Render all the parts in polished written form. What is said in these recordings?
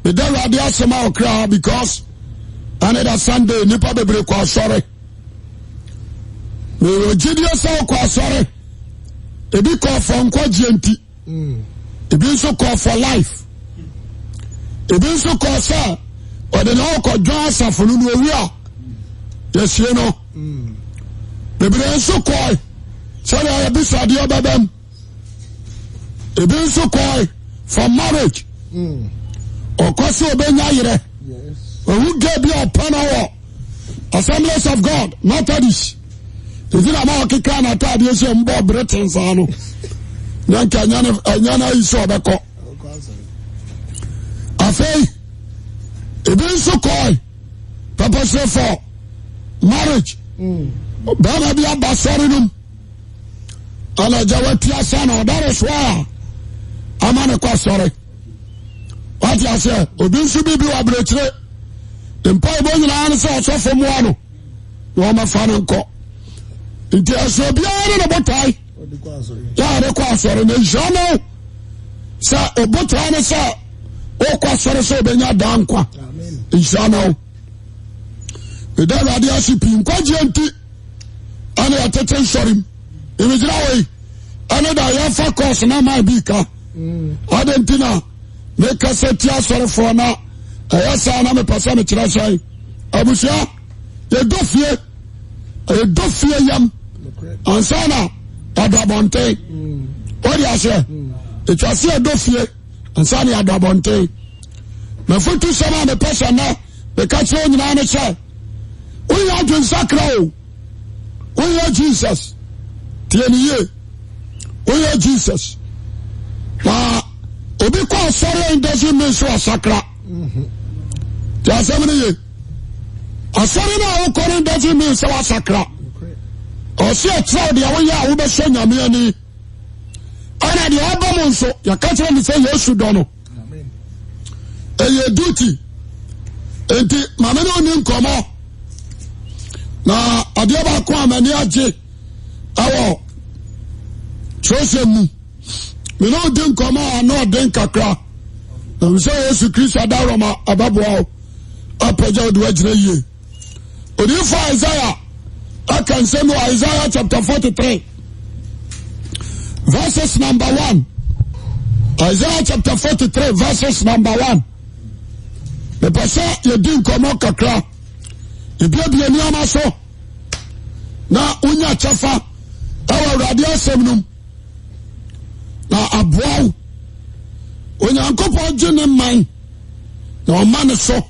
Me da Awurade asema okra because another Sunday nipa bebre kwa sorry. Me ogidie sa kwa sorry. Ebi call for nkwaje nti. Ebi nso call for life. Ebi nso call say ode na okọ Monsuro Asafo no owi a. Yes you know. Bebre nso call say ya bisa de obabam. Ebi nso call for marriage. Okoso obenya yire. Who gave you a power? Assemblies of God, not this. If you are not a can attack, you say, Bob Britons, I know. Yana is so beko. Afei, it is so called purpose for marriage. Baba be a basarinum. And a Jawatia son, that is why I'm on a sorry. What you say? Obin should be a bretre. Mpa ibonyi na ane se osofo mu ano na o mafa no nko nti aso bia ne botai ya de kwa asore na jano sa obotai ne sa o kwa asore so benya dankwa jano e da Awurade asipi nkwaje nti ane atete sorim e me jira we ane da ya fa course na ma bi ka adentina me kaseti asore fo na yes, I am a person of Chirasai. Abusia, a dofie yam, and Sana, Adabonte. What do you say? It was a dofie, and Sani Adabonte. My foot to some the person now, the catch on the say, we are doing sacro. We are Jesus. Tieni, we are Jesus. Now, Obiko sorry doesn't mean so a sacra. Asori na okore doesn't mean so sakra. O se try de awon wo be so nyame ani. Ana de abam nso ya ka tell me say Yesu do no. Amen. Eye duty. Enti mama no ni nkomo. Na ade ba ko amani age. Awo. Chose mu. Me no de nkomo ano de nkakra. Na say Yesu Christ adaroma ababo. Apaja do ajira ye. Odi for Isaiah. I can say no Isaiah chapter 43. Verses number 1. Isaiah chapter 43 verses number 1. The person ye din komo kakra. E bia bia ni amaso. Na unya chafa. Awurade asem num. Na aboa. Onyankopɔn gye ne man. Na o man so.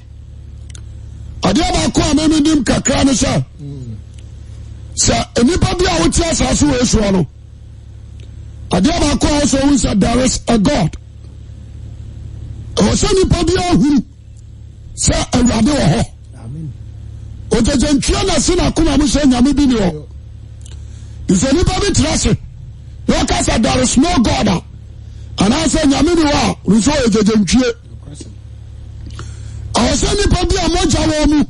Adia ba ko amemi dim kakra no sha. Sa enipa bia wo tia saso we so no. Adia ba ko also who said there is a God. O se nipa bia hu sa Awurade wo ho. Amen. O jejentwa na se na kuma mu se nyame bi ni ho. Is enipa bi trase. No ka say there is no God. And I say nyame ni wa, ruso e jejentwie. Awase nipa bi amoja wo mu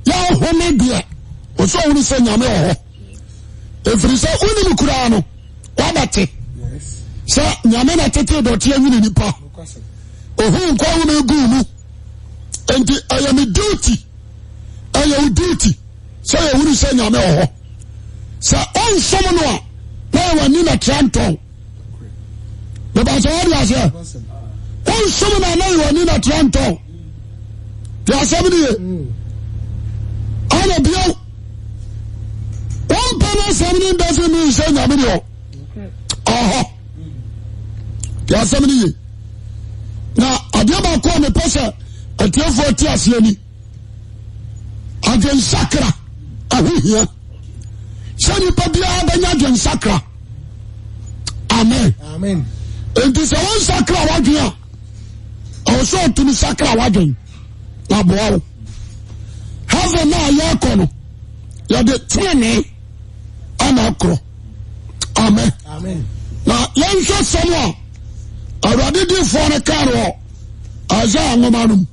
ya home de o so woni se nyame ho efiri se uni mu kura no wabate yes se nyame na tete do tie nyini nipa ohun kwa wo na gu mu enti I am duty se ye woni se nyame ho se on somo no a na wani na tranton be ba so wadi ase on somo na wani na tranton. There are 70. All of you. One power 70 doesn't mean saying a video. There are 70. Now, I never call me person at your 40 years. I can sakra. I will hear. Send you Pabia Banyan Sakra. Amen. Amen. It is a one sakra wagia. Also to the sakra wagging. Na boawo heaven na yakono ya de trene ana kro amen amen na yenso somo Awurade di fo ne karo Isaiah ngomanum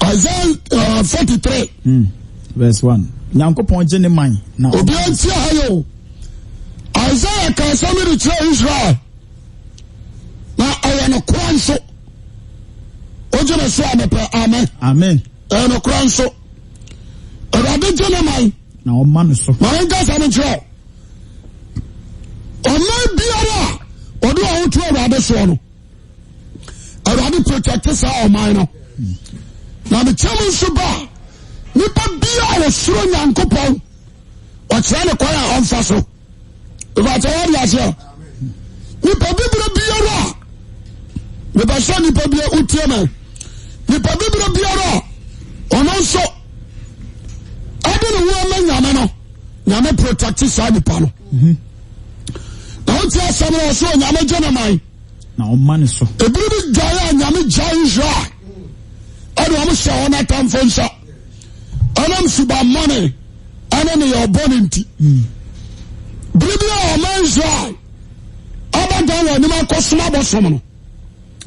Isaiah 43 verse 1 Nyankopon je ne man na obi anti ayo Isaiah ka samiri che Israel na ayano kwanso Ojana so amepe amen. Amen. No kran so. Awurade jana mai. Na o man so. Ma nka sa me kire. Oman biara odo a wotu Awurade so no. Awurade protect sa oman no. Na me chama so ba. Nipa biara wo suro Nyankopɔn. O kire ne kwa ya onfa so. Ba ta wadi ase. Nipa bibira biara. Me ba so nipa bia utie me. Nipa bibira biara. Ono so ade no wo ma nyame no. Nyame protect sa nipa no. Na o ti asam no so nyame jana mai. Na o man so. Ebiri jaya nyame jaya Israel. Ade o mo se ona tamfo nsa. Anam suba money. Anam your bonenti. Bibia o man Israel. Abadan wa ni ma ko suma bosom no.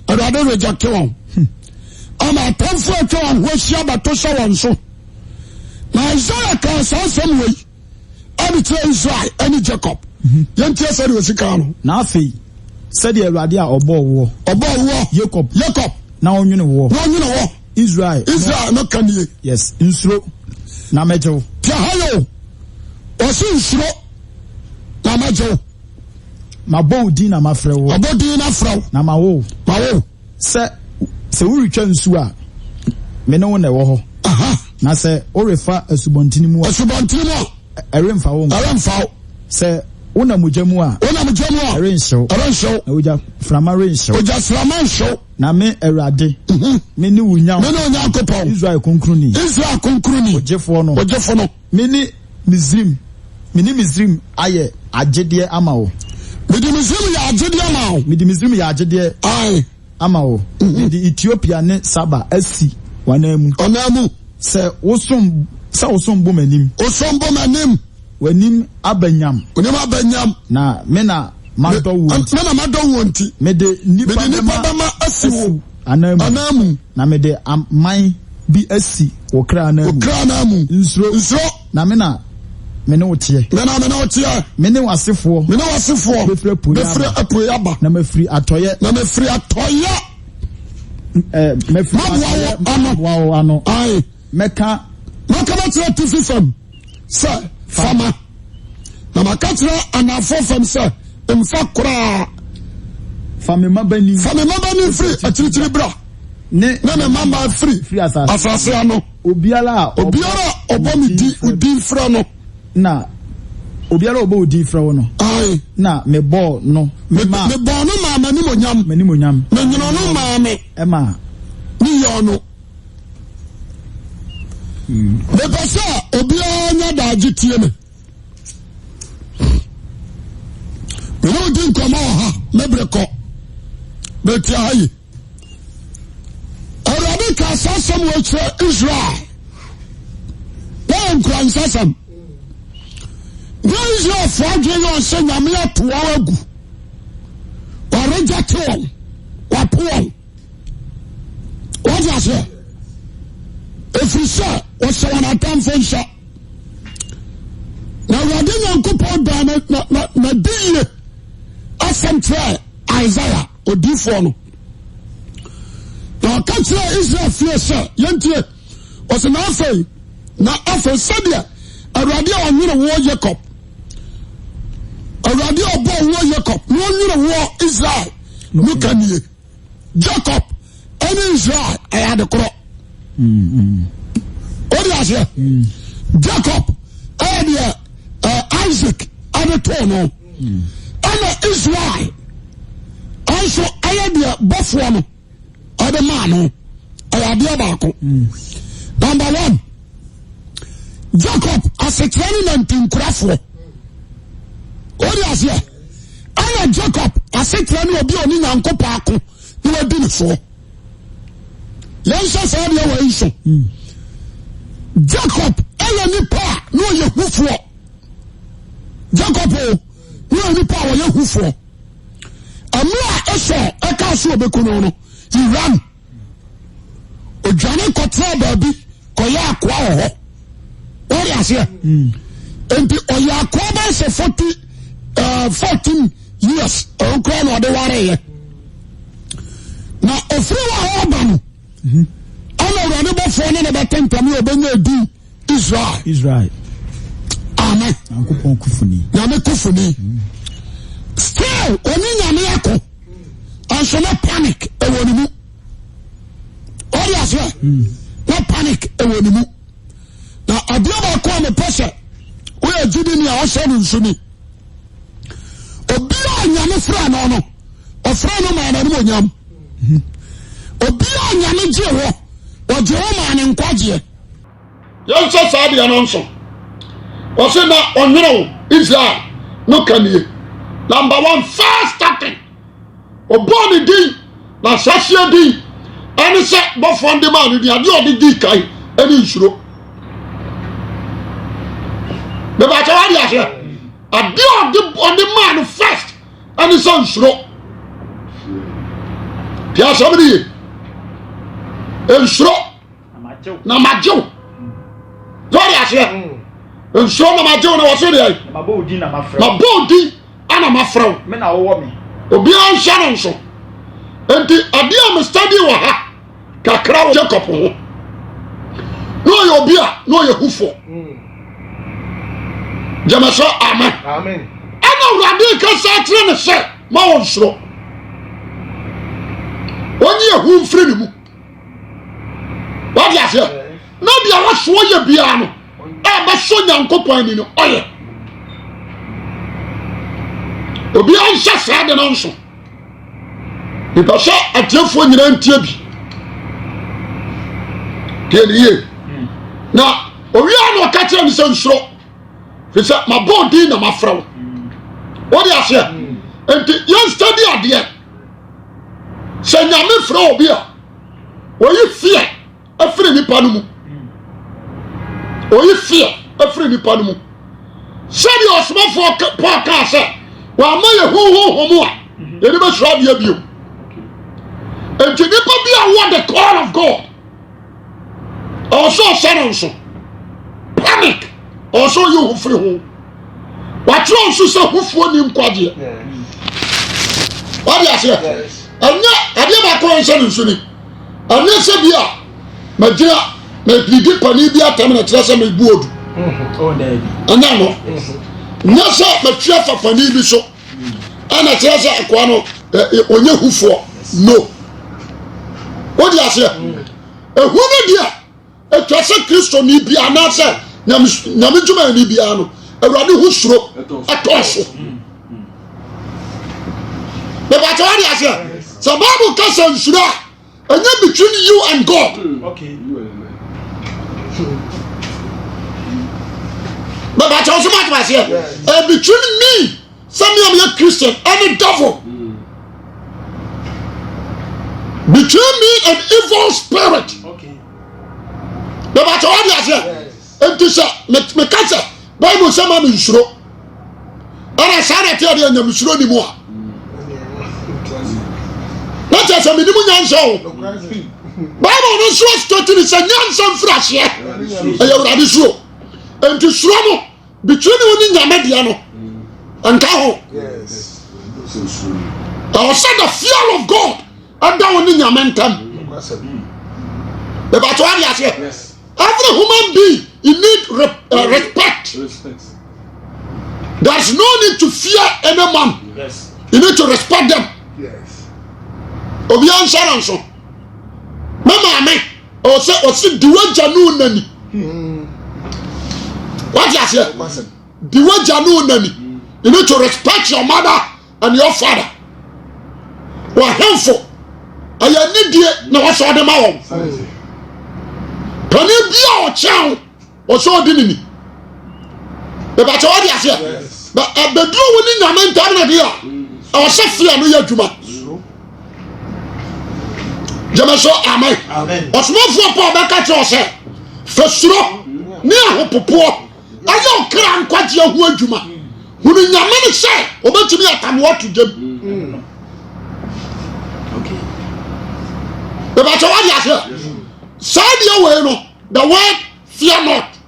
Awurade reject won. Ama tamfo atwa ho hia bato sha won so. Na Isaiah kan sa asem wei. Abi tire Israel ani Jacob. Yantie se de osika no. Na afei said the Awurade a obo wo. Jacob. Na onwene wo. Israel no kanie. Yes, insuro na mejo. Tia hayo. Osi insuro na mejo. Mabo di na mafrɛ wo. Mabo di na frɛ. Na mawo. Se wo retwa nsu a me ne wo na wo ho. Aha. Na se o refa asubontini mu. Eremfa wo. Se wo na mujamu a. Erenhyew. Na oja frama renhyew. Na me Awurade. Me ni wunya. Me no Nyankopɔn. Israel konkruni. Ojefo no. Me ni Misrim aye agede ama wo. Me di Misrim ya agede. Ai. Ama wo. Me di Ethiopia ne Saba asi wanamu. Se wosom bo manim. Wanim abanyam. Na me na madɔ wonti. Me de nipa bama asi wo. Anamu. Na me de amai bi asi wo kra anamu. Nsuro. Na me na me ne wotie. Me ne wasefo. Befre apoyaba. Na mefri atoye. Mefri ano. Ai. Meka matira tififam. Sir, fama. Na makatira anafo fam sir. Mfa kura. Fame mabani free atirichiri bra. Ne me mama free asase ano. Obiara obo udi fra no. Na obiara obo udi fra wo no. Ai. Na me bo no. Me bo no mama ni monyam. Me nyino no mama. Ema. Ni yo no. Me pasa obiara nya da agitie me. Me no din komo ha mebreko. Beti ayi. Awurade ka sasam wo kire Israel. Wan kran sasam. Israel fo adwe yo se nyame atoa agu. Wa reject won. Wa poon. What was it? If you say what's one atam fonsha. Now we didn't Nyankopɔn da na die. Asem try Isaiah odifo no. Now catch Israel fear sir. Yentie was na afei na afei sadia Awurade onwere wo Jacob. Awurade obo wo Jacob. No onwere wo Israel. No kanie. Jacob and Israel I had a crop. What do I say? Jacob and Isaac and a tono. And Israel also I had the buff one or the man I had the abacco. Number one, Jacob as a training in craft. What do I say? I had Jacob as a training of your new uncle Paco. You were doing so. Yansa sa dia wa iso. Jacob aya nipa no ye hufo. Jacob no nipa wa ye hufo. Amua eso eka so obekuno no. He ran. Ojane kotra baby koya akwa ho. What you say? Enti oya akwa ba se 14 years. O kra no de ware ye. Na ofri wa oba no. ana Awurade bɔfoɔ ne bɛtɛntɛm obɛnya edi Israel. Amen. Nyame kufuni. Still, oni nyame yako. Anso na panic ewo ni mu. Ori aswe. Na panic ewo ni mu. Na adia ba ko me pese. Wo ya jidi ni a wo se nsu ni. Obi a nyame fra no. Ofra no ma na ni onyam. Obi a nyame je wo. O je wo ma ne nkwaje. Yon se sa dia no nso. O se na onwere Israel no kanie. Number 1 first starting. Oboni di na sashe di. Ani se bo fonde ma ni ade odi di kai ani nsuro. Me ba ta wadi ase. Ade odi man first ani se nsuro. Pia so bi nsuro na majo. Dori ase. Nsuro na majo na wo so dey. Mabodi na mafra. Mabodi ana mafra. Me na wo me. Obi an hya nso. Enti ade am study wa ha. Kakra wo Jacob ho. No ye obi a no ye hufo. Jamaso amen. Amen. Ana Awurade ka sa atre ne se ma wo nsoro. Onye hu mfiri ne mu. Wadi ase. Na bia wo so ye bia no. E ba so Nyankopɔn ni no oye. Obi an hya sa de no nso. Because atiefo nyina ntie bi. Keniye. Na owi an o ka kire ni se nsoro. Fi se mabodi na mafra wo. Wadi ase. Enti yan study ade. Se nyame fra obi a. Oyi fear afiri nipa no mu. Oyi fear afiri nipa no mu. Se di osmofo Paul ka se wa ma ye homu a. Ye be sura bia bio. Enti nipa bia what the call of God. Also silence. Panic. Also you free ho. What you so say hufuo ni nkwaje. What you say? Anya ade ba ko nse nsu ni. Anya se bia magia na plidi pani bia tam na trese me buodu. Oh daddy. Anya no. Nya se matwa fa pani bi so. Ana trese akwa no onye hufuo. No. What you say? Ehunu dia etwase Kristo ni bia na se nyame djuma ni bia no. Awurade hu suro atoso. But what you say? So Bible can say and then between you and God. Okay. But what also matters here? Between me, some of you Christian, and the devil. Between me and evil spirit. Okay. But what you say? And this me cancer. Bible say man insuro. And I say that you are insuro ni mo. Not just a minimum answer. Bible no so totally say nyansa mfrahye. Aye Awurade so. Enti suro no between you ni nyame dia no. Anka ho. Yes. I said the fear of God and down ni nyame ntam. The battle area here. Yes. Every human being you need respect. There's no need to fear any man. Yes. You need to respect them. Yes. Obi answer so. Mama me o se diwa janu nani. What you say? Diwa janu nani. You need to respect your mother and your father. Wa helpful. Aya ni die na wo so de ma wo. Pani bia o chan o so de ni. E ba what you say? But abedru woni nyame ntam na dia. O se fia no ya djuma. Jamaso amen. Amen. Osmofo pa ba ka cho se fesuro ni ahopopo ayo kra nkwaje hu adwuma hunu nyame ne se obetumi atamwo to dem. Okay. The battle what you say? Say your way no the word fear not.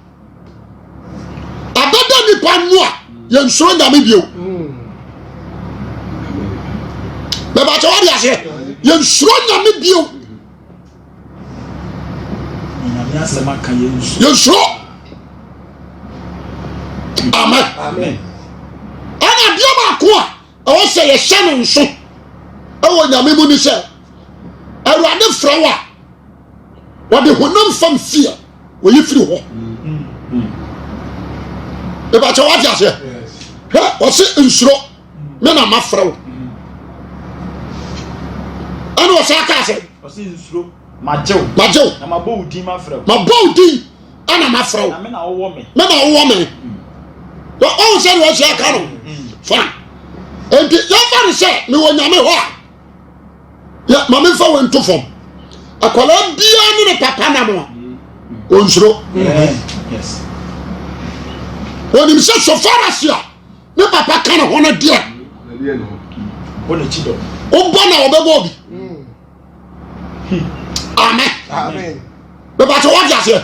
Abada ni panua ye nsoro nyame bio. The battle what you say? Ye nsoro nyame bio. yɛnsuro amen ɛna deɛ baako a ɛwɔ sɛ yɛhyɛ no nso ɛwɔ nyame mu ni sɛ Awurade frɛ wo a wɔde honam fam fie wɔyi firi hɔ ɛbɛkyɛ wate aseɛ hwɛ wɔse nsuro me na mafrɛ wo ɛne wɔsɛ aka sɛ magyew na mabɔ wo din ana mafrɛ wo me na wowɔ me ɔwo sɛ ne wɔhyɛ aka no fa enti yɛmfa ne sɛ mewɔ nyame hɔ a ma memfa wo nto fam akwalaa biara ne ne papa nam a ɔnsuro wɔnim sɛ sofarase a ne papa ka ne ho no deɛ wobɔ na wɔbɛbɔ bi amen bɛbɛkyɛ wɔgye aseɛ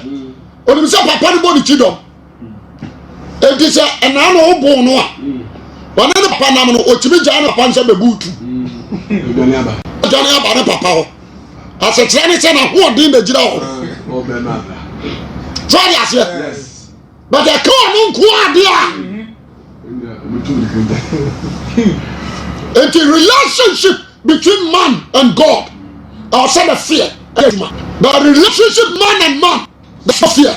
ɔnim sɛ papa no bɔ ne kyidɔm enti sɛ ɛnaa na wobɔ no a wɔne ne papa nam no ɔtumi gyaa ne papa nsɛ bɛbuutu aduane aba ne papa hɔ asekyerɛ ne sɛ na hoɔden bɛgyina hɔ so ade aseɛ but ɛka wɔ no nko adeɛ a enti relationship between man and God ɔsɛ the fear but relationship man and man the fear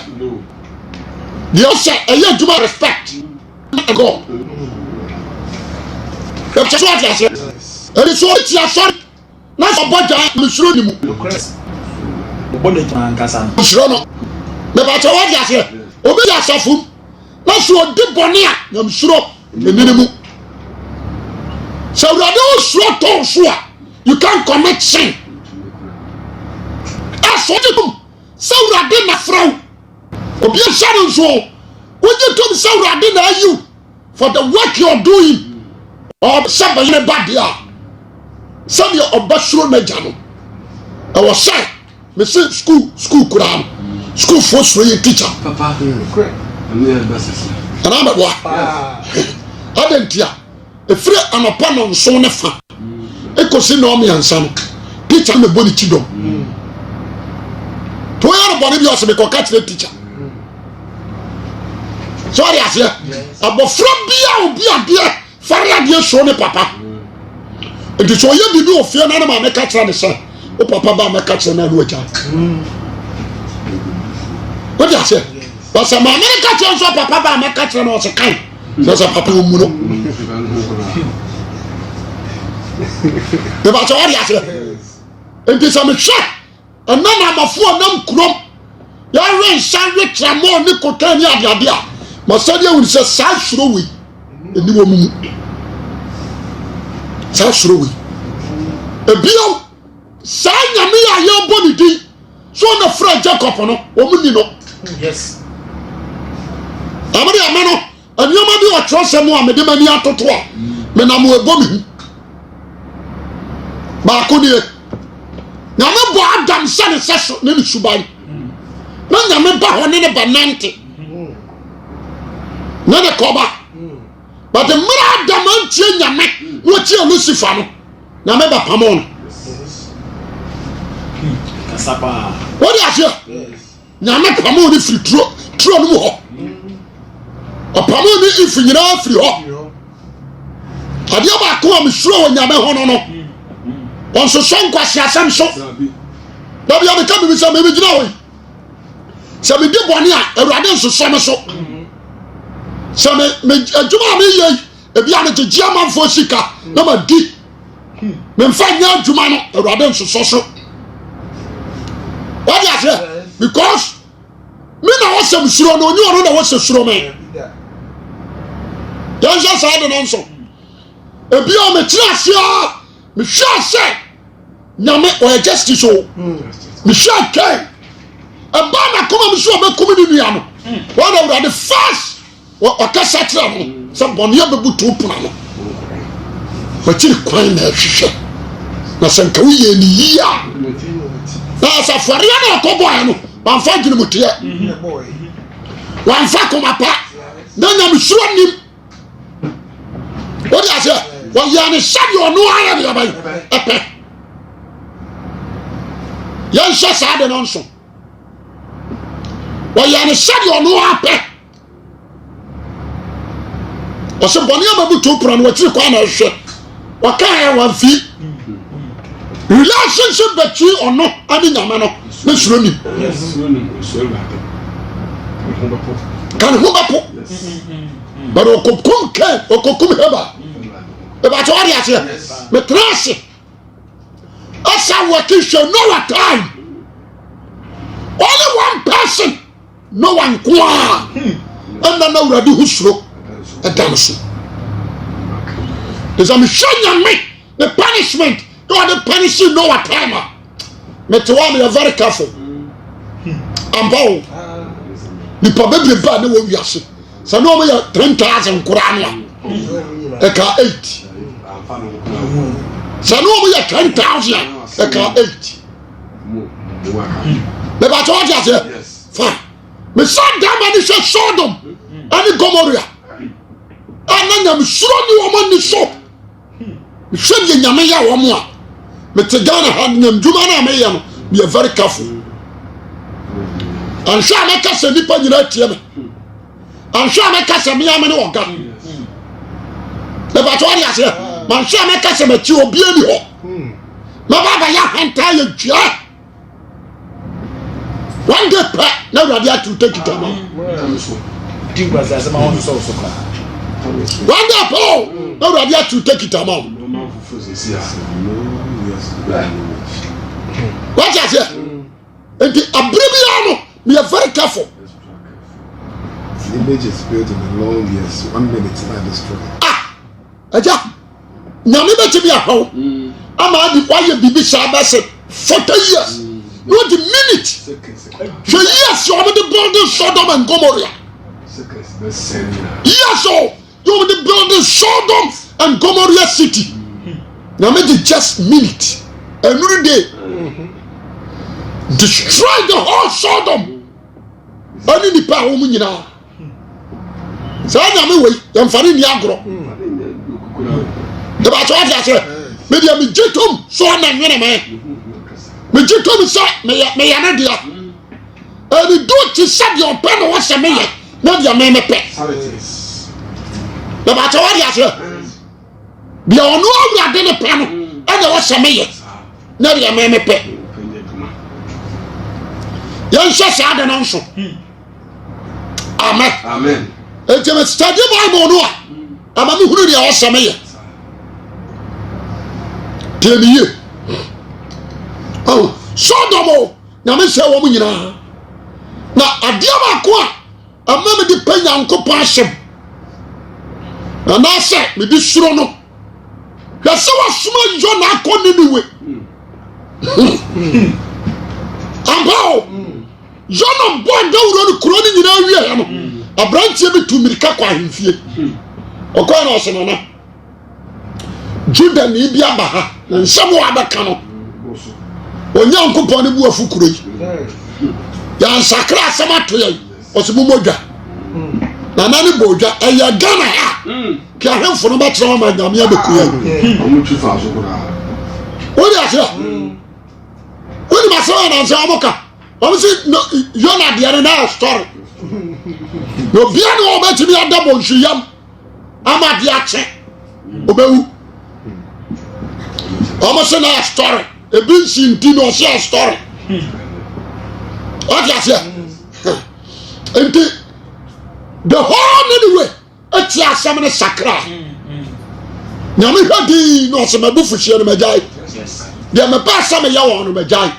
deɛ ɔsɛ ɛyɛ adwuma respect and God ɛkyɛ so ade aseɛ ɛde so ɔti asɔre na sɔ bɔgya mesuro ne mu mesuro no mebɛkyɛ wɔde aseɛ obi yɛ asafo na so ɔdi bɔne a nyamesuro ɛnini mu sɛ Awurade wosuro tɔn so a you can't commit sin ɛsɔ gye tom sɛ Awurade na frɛ wo obi ahyɛ no nso wogye tom sɛ Awurade na ayi wo for the work you are doing sɛ bɛyene ba deɛ a sɛdeɛ ɔbɛsoro n'agya no ɛwɔ sɛ mese school koraa no schoolfoɔ soro yɛ teacher anaa bɛboa ade nti a ɛfiri anɔpa no nso ne fa ɛkɔsi na ɔmeansa no teacher no mɛbɔ ne kyidɔm to woyɛ no bɔne bi ɔsɛ mekɔka kyerɛ teacher sɛ ɔde aseɛ abɔfra bia obi adeɛ fare adeɛ soro ne papa nti sɛ ɔyɛ biribi wɔ fie na ne ma mɛka kyerɛ ne sɛ wo papa ba mɛka kyerɛ no a ne wagya wode aseɛ bɛsɛ ma mɛka kyerɛ nso papa ba mɛka kyerɛ no ɔsɛ kan sɛ papa wɔ mu no bɛbɛkyɛ wode aseɛ nti sɛ mehwɛ ɛna na amafoɔ nam kurom yɛwe nsa we tramɔ ne koka ne adeade a masɛdeɛ ahunu sɛ saa suro wei ɛni wɔ mu mu saa suro wei ebio saa nyame a yɛbɔ ne din so na fra Jacob no wɔn ni no yes amade ama no anuama bi ɔtwerɛ sɛm a mede mani atoto a menam ɛbɔ me hu baako nie nyame bɔ Adam sɛ ne sɛ so ne ne suban na nyame ba hɔ ne ne ba nante ne ne kɔba but mmerɛ Adam antie nyame na ɔtie Lucifer no nyame ba pamo no what is it nyame pamo ne firi turo no mu hɔ ɔpamo ne ifi nyinaa firi hɔ adeɛ baako a mesuro wɔ nyame hɔ no ɔnsosɔ nkwasi asɛm so da bia meka bibi sɛ mebɛgyina hɔ sɛ medi bɔne a Awurade nsosɔ me so sɛ adwuma a meyɛ ebi a megyegye amanfoɔ sika na madi memfa nyɛ adwuma no Awurade nsosɔ so wadi aseɛ because me na wɔsɛ mesuro no onye ɔno na wɔsɛ suro me yɛnhyɛ saa de no nso ebi a mekyerɛ aseɛ mehwɛ sɛ nyame ɔyɛ justice o mehwɛ kɛn ɛba na kɔma me so ɔbɛkum ne nua no wɔna Awurade fast ɔkasa kyerɛ no sɛ bɔneɛ bɛbutu pona no makyiri kwan na ɛhwehwɛ na sɛ nka woyɛ ne yie a na asafɔreɛ na ɔkɔbɔɛ no wamfa dwenemuteɛ wamfa koma pa na nyamesuro nim wode aseɛ wɔyɛ ne sɛdeɛ ɔno ayɛ deɛ bɛyɛ ɛpɛ yɛnhyɛ saa de no nso wɔyɛ said ɔno apɛ ɔsɛ bɔne ababuto pra no wɔkyiri kwa na ɛhwɛ wɔkaa yɛ fi relationship between ɔno ane nyame no ne suro nim kan ho bɛpo but ɔkɔkum Cain ɔkɔkum Abel ɛbɛkyɛ wɔde aseɛ metra ase asa working hwɛ Noah time only one person no one kwa ɛna na Awurade ho suro ɛda no so ɛsɛ mehwɛ nyame the punishment God the punishing Noah time mete wa me very careful ambaw nipa bebre ba na wo wiase sɛ no mo yɛ 10,000 kura no ɛka 8 sɛ no mo yɛ 10,000 ɛka 8 me ba to what you fine me saw them and hwɛ Sodom and Gomorrah ana nyam suro ni wo man ni so hwɛ ye nyame ya wo mo a me te Ghana ha nyam dwuma na me yɛ no be very careful and sure make us nipa nyina tie me and sure make us me am ne oga me ba to what you say man sure make us me ti obi ani ho ma ba ya hanta ye dua one day now we are to take it down. One day now we are to take it down. What is it? And the abbreviation, we are very careful. The image is built in the long years. 1 minute and destroyed. Aja, now me be a home. I'm at the why you be said 40 years. Not the minute. So yes, you are the building Sodom and Gomorrah. Yes, so you are the building Sodom and Gomorrah city. Now make it just minute. Every day. Destroy the whole Sodom. Only the power woman now. So I am away. I'm finding the agro. The battle I say, maybe I'm in Jetum, so I'm not man. Me jito mi sa me ya na dia e di do ti sa di ope no wase me ye na dia me pe the ba tawa dia se dia onu Awurade ne pe no e na wase me ye na dia me pe yan sha sa da non so amen Amen. e je me study Bible no a ama mi hunu dia wase me ye temiye oh Sodom na me se wo mu nyina na adia ba ko a ama me di panyankopon ahyem na na se me di suro no ya se wa suma jo na akoni ni we ambao Jono boy dawuro ni kuro ni nyina wie ya no abrantie bi tu mirika kwa ahemfie okwa na oseno na Juda ni bi aba ha nsemo abaka no onyankopon ne bu afukuro yi ya nsakra asema to yi osimu modwa na nani bodwa eya Ghana ha ki ahemfo no ba tra ma nyame abeku yi Omutu fa so kura woni asia woni masawa na nsa amoka omo si Yona de na story no bia no obeti bi adabo nhuyam ama de ache obewu omo se na story a big sin no share story. What you say? And the whole anyway, it's a seven sakra. Now me hadi no se mabufu share me jai. Dia me pass some ya won me jai.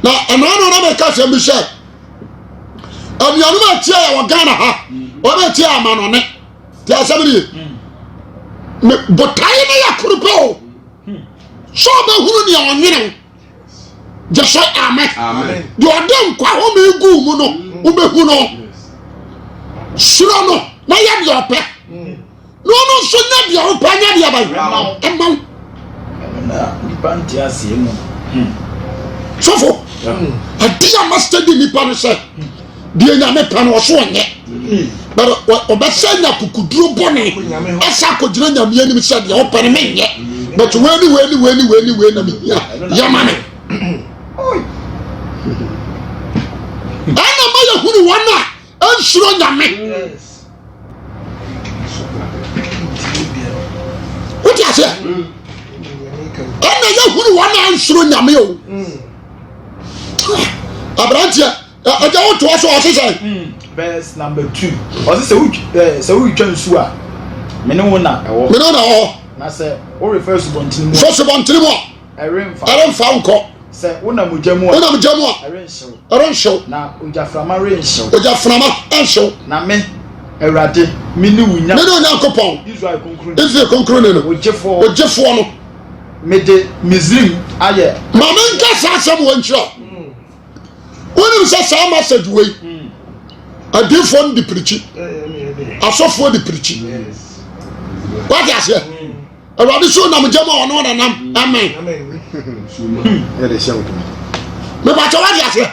Now anano na me ka se me share. Am ya no ma tia ya wa Ghana ha. O na tia amano ne. Tia sabiri. Me botai na ya kurupo. So be hunu ni onwene just say amen do odem kwa ho me gu mu no wo be hu no suro no na ya bi ope no so nya bi ope nya bi aba emma na di panti asie mu sofo adia master di ni pan se di nya me pan wo so onye but obesanya kukuduro bone asa ko jira nya me anim se de ope ne menye but when na me ya mame ana ma ya hunu wana ansuro nyame what you say ena yahuru wana ansuro nyame o abrantia aja woto aso osese verse number 2 osese se wu twa nsu a me ne wona ewo na se o refer to bontini mo Eremfa unko se wona mojamu a erenhyew na ojaframa renhyew enshew na me Awurade me ne wunya kopon Israel konkro ne no ojefo no me de Misrim aye mama nka sa asem wanchira woni se sa message wey adifo ndi preach asofo ndi preach what you say Awurade so na mojama ono na nam amen Yeah, they shout. me ba tawa dia say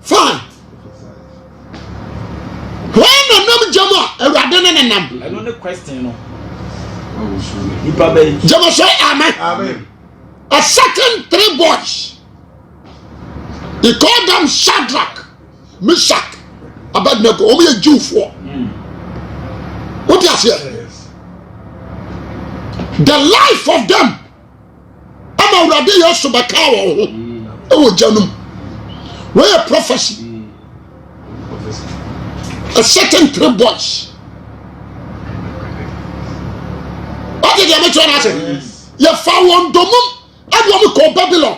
fine when na nam jama Awurade ne nam I know the question no ipa be jama say amen a certain 3 boys he called them Shadrach Meshach Abednego o me Jewfo what you say the life of them ama Awurade yesu baka wo ho janum we a prophecy a certain 3 boys what did you mention us you found domum adwo ko Babylon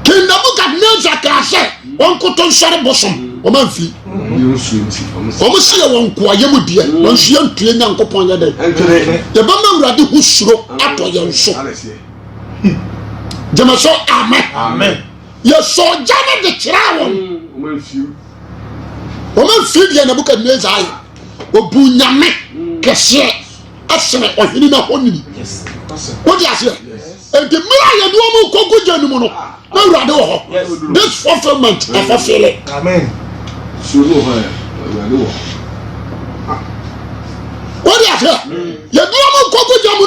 king Nebuchadnezzar ka say won ko ton sare bosom o man fi o mo sie won ko ayemu die won hye ntue nyankopon ya dai ye ba ma Awurade hu suro ato ye nso jema so amen ye so jana de kira won o man fi die Nebuchadnezzar obu nyame kese asene ohini na honini what you say and the mira ye do mo kogu janum no na Awurade wo ho this fulfillment of fulfilling Amen. what you say ye do mo kogu jamu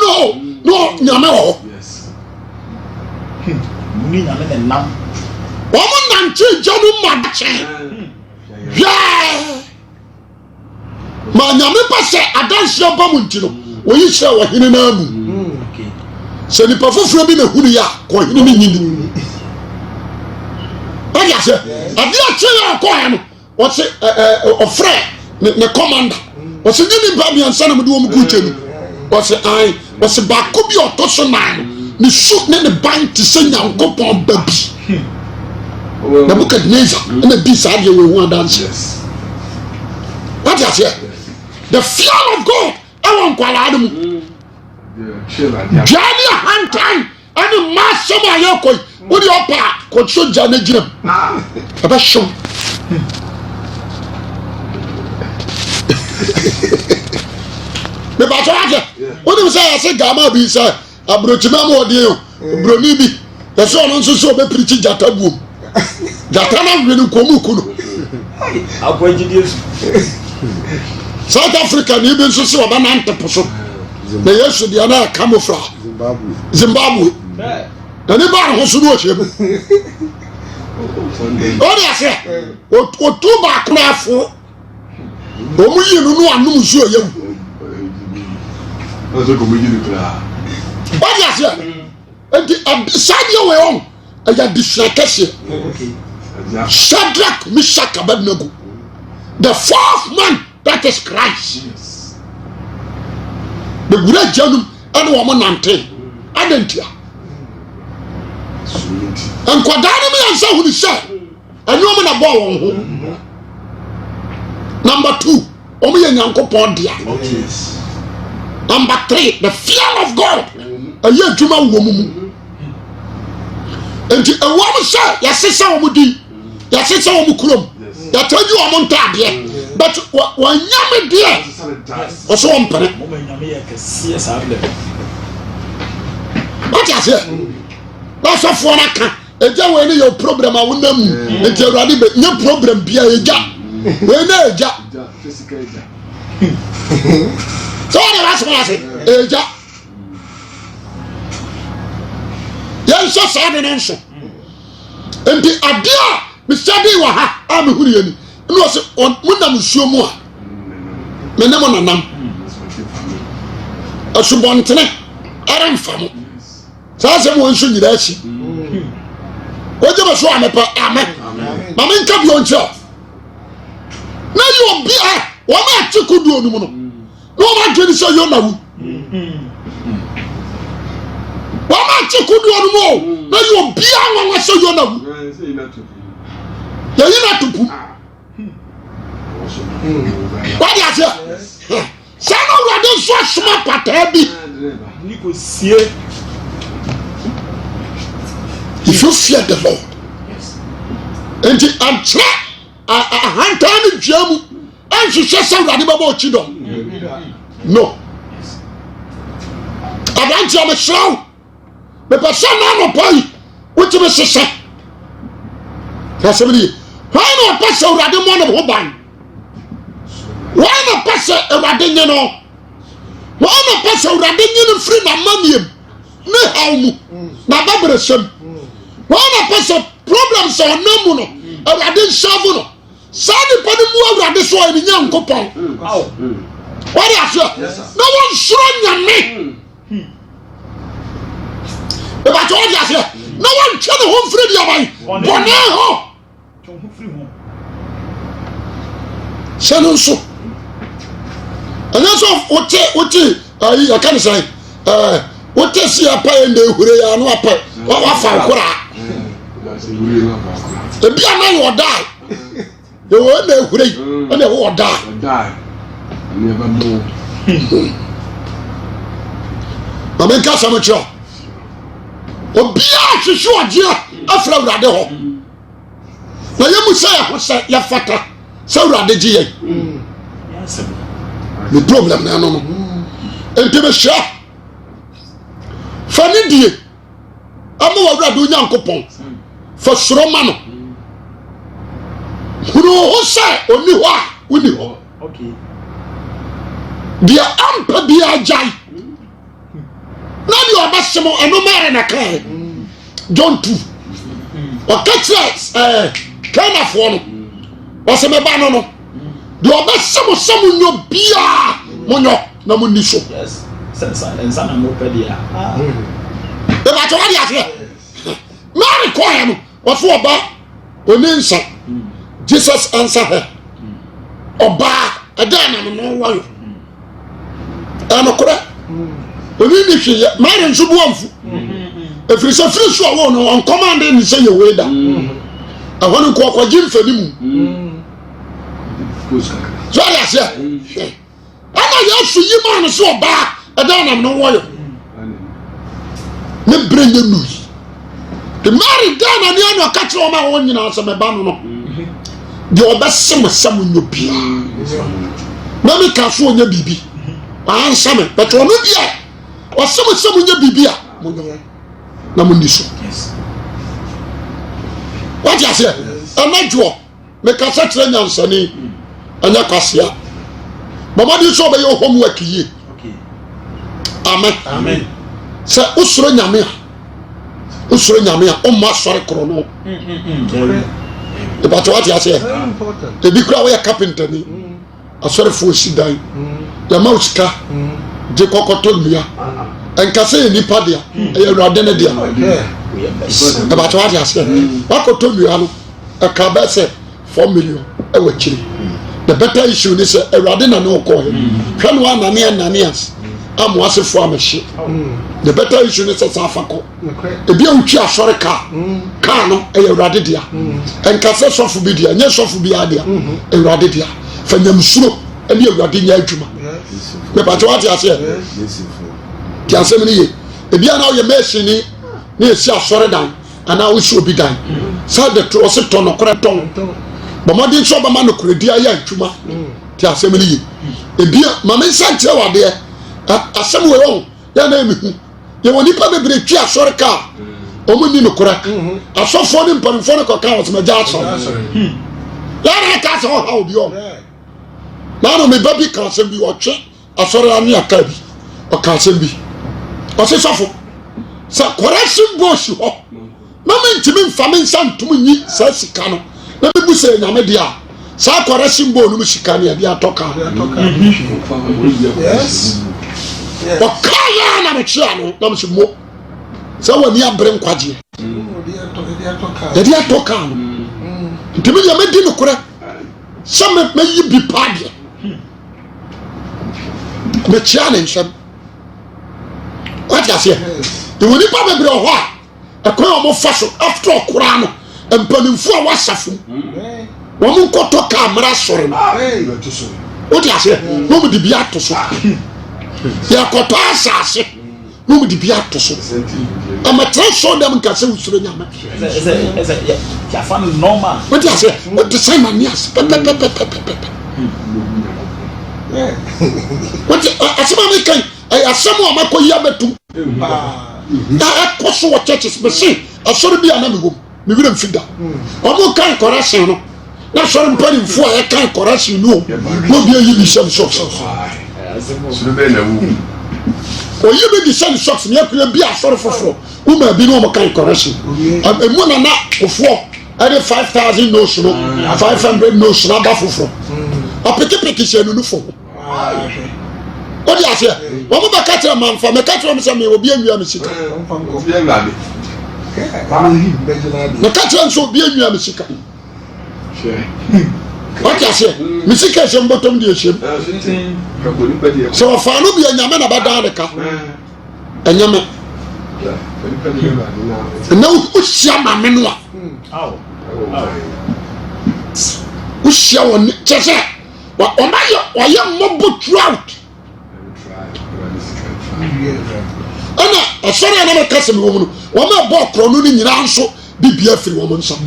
no nyame wo muni nyame ne nam wo mo nante janum madache ma nyame pa se adanse ba mu ntino wo yi hye wo hene na mu se ni pa foforo bi na hunu ya ko hene ni nyini what you say ade a kye ko ya no wo se ofre ne commander wo se ni ba bi ansa na mu de wo mu ku chenu wo se ai wo se ba ko bi otoso nan ni su ne ban ti se nyankopon ba bi Nebuchadnezzar na bi sa de we hu adanse what you say the fear of God I want kwala adamu jani hantan ani masoma yekoi wodi opa ko soja na ginam aba show me ba to aje wodi say ase gama bi say abrochima mo de yo broni bi e so no nso so be preach jata buom jata na wini komu kuno akwajidesu South Africa ni bi nso se oba na nteposo na yesu dia na camouflage Zimbabwe na ni ba ho so no ohiem o dia se o tu ba krafo o mu yi no anum so yem That's what we do. o dia se enti sadia we on aya disakase Shadrach Meshach Abednego the 4th man that is Christ the great janum and woman nante adentia and kwadani me ansa hu ni say anyoma na bo won ho number 2 omo ye nyankopon dia number 3 the fear of God aye adwuma wo mu enti ewom say yasesa wo mu di yasesa wo mu kurom yataji wo mu ntade but wanyame dia oso ompere what you say that's a for naka eja we ni your problem a wonam enti Awurade be nye problem bia eja we na eja Physical eja so what was say eja yan so sa de nso enti adia me study wa ha am huri ani no se munam nsuo mu a me nam nanam asubontene ara mfamo sa se mo nsu nyira achi oje ba so amepa amen mama nka bi onche na yo bi a wa ma chikudu onu mu no no ma dwene so yo na wu wa ma chikudu onu mu na yo bi a wa so yo na wu ya yina tupu what you say sana urade so asoma pata bi ni ko sie. If you fear the Lord, and I'm trying a hunter jamu, and she says something about chidom. No. I want you to show the person on a boy, which is a sister. Possibly, why not pass a random one of Hoban? Why not pass a radinian? Why not pass a radinian free my money? No, how my barber. One person problems on no mono, and I didn't solve no. Sandy Panamu had this one in young coupon. What is it? No one strong than me. If I told you here, no one can home free your mind. Boneho. Shannon so. And that's what I can't say. What is your pay in the Huria and what for? The be a man will die. You will never free, and they will die. Never know. I mean, Cassamacho. Oh, be out to show a dear after the home. Now you must say, what's that? Your father, so rather GA. The problem now, no. And to be sure, funny dear. I'm not doing young coupon. For Sromano. Who say only what we do? Okay. Dear Ampa dear Jai. Now you are Massimo and no man in a car. John 2. Or catch that kind of one. Or some banana. Do a Massimo some no beer. Mono, no munition. Yes. Sense and son of Mopedia. The Matawadi here. Mary Coyam. What for about Oninsa? Jesus answer her. Oba, again, I'm no one. I'm a correct. Oninishi, Marion Subuamfu. If it's a free show on command, then you say your way down. I want to call Jim for him. So I said, I know you man so bad, again, I'm no one. Let bring the news. The married down and the other catch all my own in answer my banner. The best some in your beer. Mammy can't show your baby. I answer me, but one of you or some in your baby. Namuniso. What you say? I'm not sure. Make a such an answer, and your cassia. Mamma, you saw by your homework here. Amen. Amen. Sir, Usro Yamia. Usro Yamia, my sorry, chrono. About what you say. The big crowd were carpenter. A sorry for she died. The mouse car, the cocoa told me, and Cassay Nipadia, a Radenadia. About what you say. What told me, a cabin said 4 million. I will chill. The better issue is a Radena no call him. Can one Nanias? I'm was a farmer ship. The better issue is a Safako. A beauty of sorry car, Carno, a Radidia, and Cassette of Bidia, and yes of Biadia, a Radidia, from the Monsuro, and you Radinia Juma. The Patoatia said, Tiasemini, if you are now your machine, near Sia sorry down, and now we should be done. So the Trosseton or Craton, but my dear Soberman, Credia Juma, Tiasemini, a beer, Mamma Santia there. Somewhere on your name. You will never be a sorry car. Only no correct. I saw for him, but phone accounts, my Jackson. That I can't how be on. Now, my baby can't send you a check. I saw a near cabby or can't send me. Or say so. So, correction bush. No man to me, famine son to me, says Cano. na me bu say nyame dia sa correction bo no sika na dia toka Yes. okaya na me chia no na me mo sa wani abre nkwaje dia toka no ntimi dia me di no kora sa me yi bi pade me chia na nsam what you say the woni pa be bre ho a ekwan o mo fa so after okura no empanimfu a wasafo wo mo koto kamera sore no what you say no mo di bia to so ya koto asase no mo di bia to so am tra so dem nka se usuro nyama ya fa normal what you say what the same manias what asema me kan asema o makoyi abetu na ekoso wo churches me say asori bia na me go me wi dem fida o mo kan correction no na sori mpani mfu a kan correction no no bia yi bisham socks Sunu be na wu. o yi be bisham socks me akura bia asori foforo wo ma bi no mo kan correction emu na ofo ade 5,000 no so 500 no so na ba foforo apeke se no fo what you say wo mo ba ka tira man fa me ka tira me say me obi anwia me sika Obi Awurade. me ka tira so obi anwia me sika Sure. what you say me sika se mbotom de ehiem Ka ko ni pa de. so fa no bi anyame na ba dan de ka anyame na u sia ma me no a u sia won chese wa o ma ye mobo trout ana asori na me kase me wo no wo ma bo kro no ni nyina nso bibia firi wo nso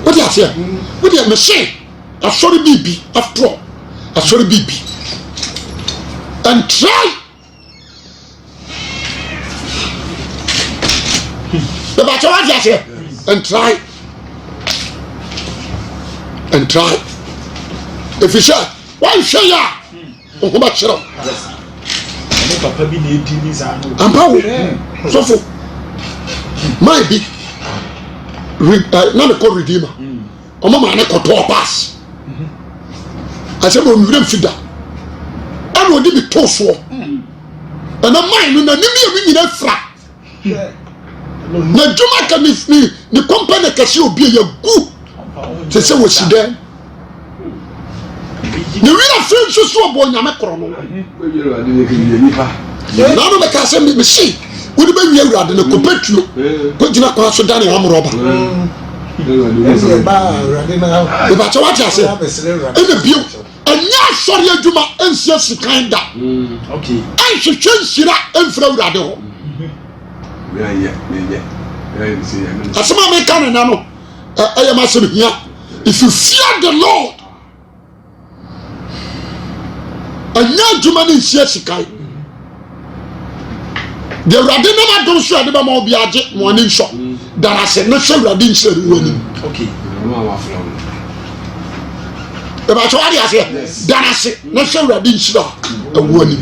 what you say what you say asori bibi after all asori bibi and try the battle what you say and try if you say why say ya o ko ba chiro papa bi na edi ni za no ampawo so for my be na me call redeemer o mama na koto pass ase mo nwure mfida ana odi bi to so ana mai no na nimi e nyina fra na juma ka ni company ka se obi ya gu se wo sida ni wi na friend so obo nyame kro no na no me ka se me si wo di ba wi Awurade na ko petuo ko gina kwa so dane amroba e ba cha what you say e be bio anya sori adwuma ensia sikan da okay an hwehwe nsira emfra Awurade ho asema me kan na no aya ma se hia if you fear the Lord anya adwuma ne nsia sikan the Awurade na do so ade ba ma obi age mo ani nso dara se no hwe Awurade nsira woni okay e ba chwa dia se dara se no hwe Awurade nsira woni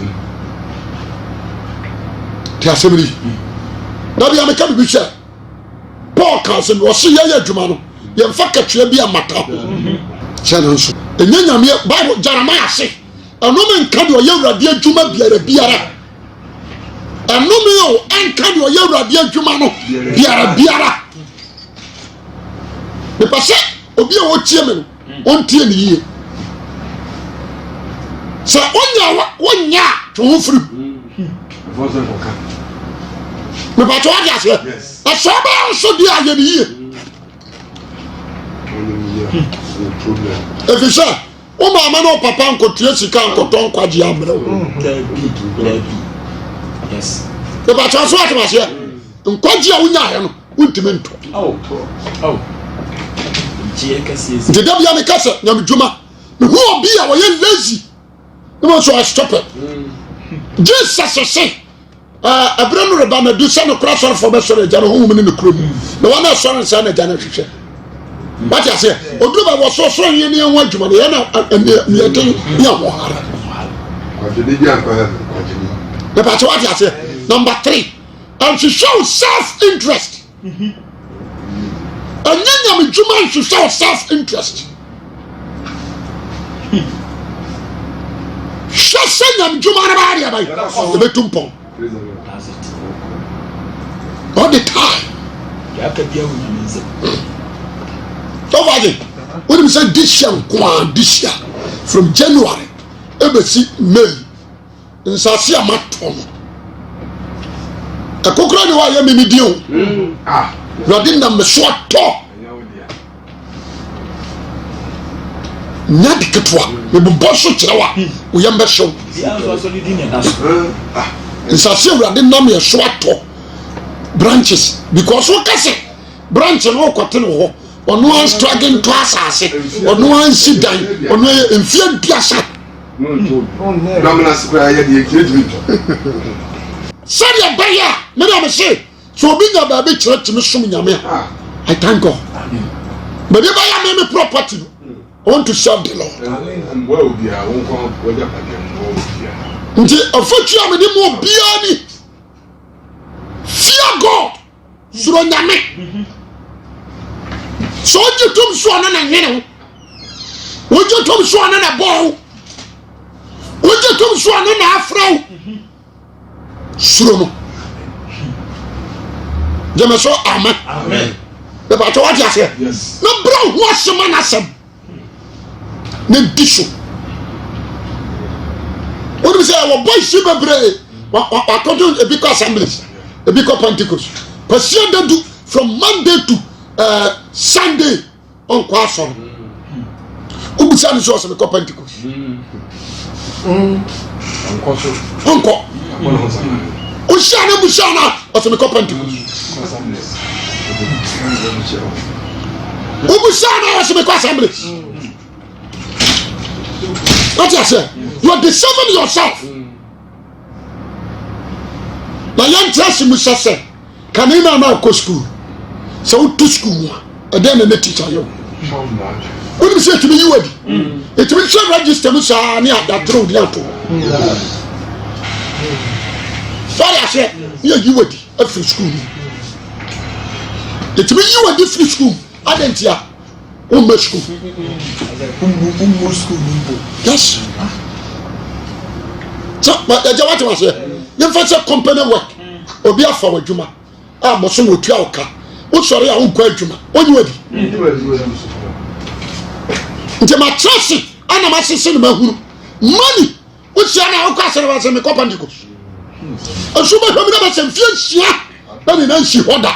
ti asebiri na bia me ka bi hwe Paul ka se no se ye adwuma no ye mfa katwe bi amata chana nso enya nyame Bible Jeremiah se anu me nka de ye Awurade adwuma biara anu me o enka de ye Awurade adwuma no biara me pase obi a wo tie me no on tie ni yie se onya to ho firi me ba to adia se so ba so di aye ni yie efisha o mama no papa nkotie sika nkoton kwaje amre yes me ba to so atma se nkwaje a wonya he no untimento the devil me kasa nyam djuma me hu obi a wo ye lazy no so I stop it Jesus say abranu reba na du se no kra sor for be sor eja no hu me ne kro mu na wana sor nsa na eja na hwehwe what you say odu ba wo so ye ne ho adwuma ne na ne ten ya ho hara the part what you say number 3 and to show self interest And then I'm human to show self-interest. Just say I'm human about the betumpo. All the time. So when we say this year, from January, ever see May, in Sasia Maton. A cockroach, why you mean you? Radina me short talk. Nyadiketwa me boso kirewa wo yamba show nsase radina me short talk branches because what kase branch no kwete no ho ono an struggling to asase ono an sidan ono emfie duasa Sadia baya me na say so obi nya ba be church me som nyame I thank God but if I am any property I want to serve the Lord. Nti ofotu am ni mo bia ni fear God suro nyame so jitum so na nwene wo jitum so na bo wo jitum so na afra suro no jama so amen the battle what you say yes no bro who asema na sem ne disho what do you say our boy shibebre wa control a big assemblies a big Pentecost person do from Monday to Sunday on kwaso ubusa ni so se big Pentecost onko Ushana Bushana or some Pentecost. Ubusana or some assemblies. What you say? You are deceiving yourself. My young trust Musa say, can you now go school? So to school, and then the teacher you. What do you say to me? You ready? It will show register Musa near that road. Sorry, I said, you would a free school. It means you were the free school. I didn't hear. School. Yes. So, but the Jawat was here. You first a company work. Or be a forward Juma. Ah, Monsuro Asafo. What sorry, I won't go Juma. When you ready? Into my trust, and I'm assisting money. Which you are now casting as a Pentecost. And so much of them some fear, but in she order.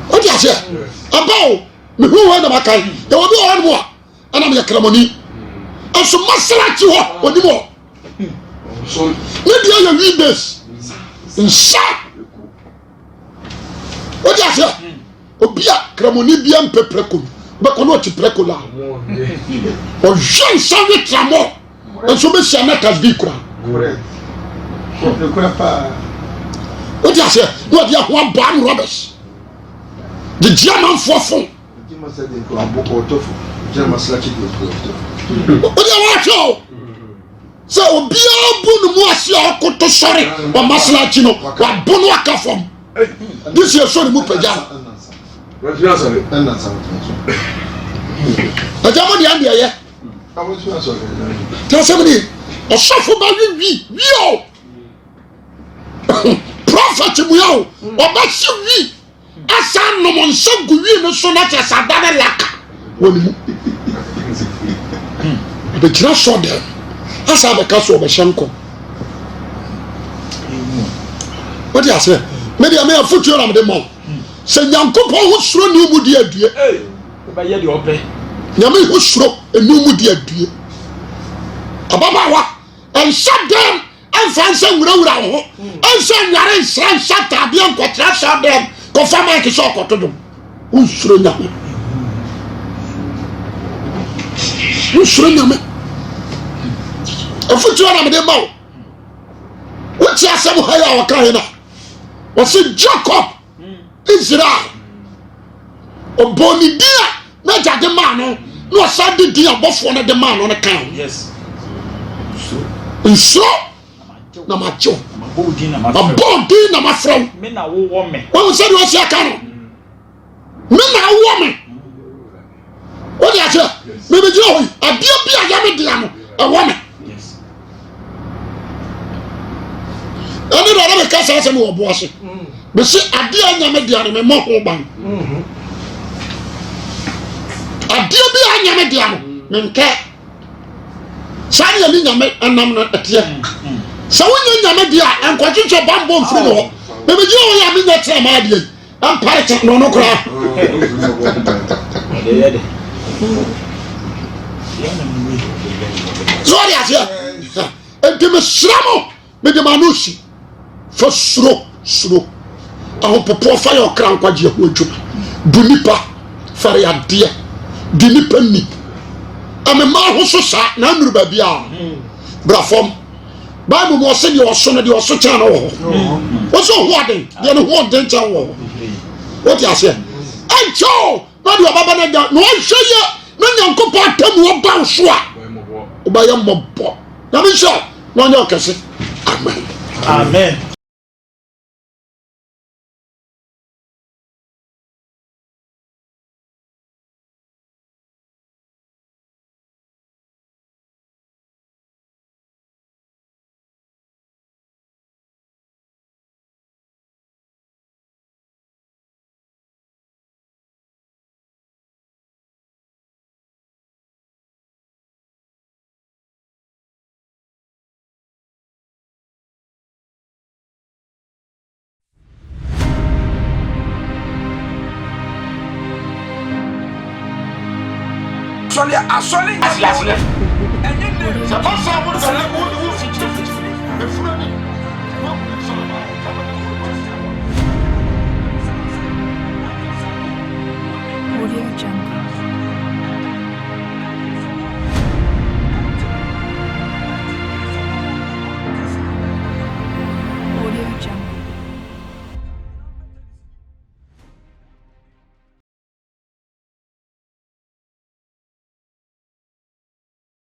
What you say? About me who went to Makai, there will be one more, and I'm your cramoni. And so much like you are, or the more. So, maybe I read this in sharp. What you say? Obia cramoni bien peprecum, but cannot precola. Or Jean Saint Tramo. And so much has been crowned. What you say? What you have one bomb robbers? The German for phone. What do you want to? So, be a boon was your coat sorry, or Maslachino, or Bonuaka from. This year, so the Mupajam. A German Yandia, yeah. Tell somebody, or suffer by you, prophet, we all, or that's you, as I know on some good, no so much as I done a lack. The grass saw them, as I have a castle of a shanko. What do you say? Maybe I may have put you on the mall. Say, young couple who's thrown you, would dear. By your open. Yami who stroke a new moody dear. Ababawa and shut them and find some road and send your son shut up young quatra shut them. Confirm my shock to them. Who's thrown up? Who's thrown up? A future of the mouth. What's your some higher kind of? Was it Jacob? Israel? Or Bonnie dear? Not at the man, no, Sunday dear, both one of the man on account. Yes. And so, na macho mabodi na mafrem me na wo me won say do sia ka no me na wo me what ya say me be jo adia bia ya me dia no e wo me ani do na me ka say me wo bo ase be say adia nya me dia no me mo ho ban adia bia nya me dia no me nke sani ya ni nya me anam na etia so wonya nya me dia enkwachicho bambo mfiri no me be jo ya me na tra ma dia am pare cha no no kra Zori asia enti me sramo me de manushi fo suro aho popo fa yo kra nkwaje ho adwuma du nipa fare ade di nipa ni ame ma ho so sa na nuru ba bia brafom Bible mo se de oso no de oso cha no ho oso ho aden de no ho aden cha wo what you say encho na de baba na da no hweye na nyankopo atamu oba so a oba ya mobbo na me sure no nya okese amen amen asole. Ça passe à vous,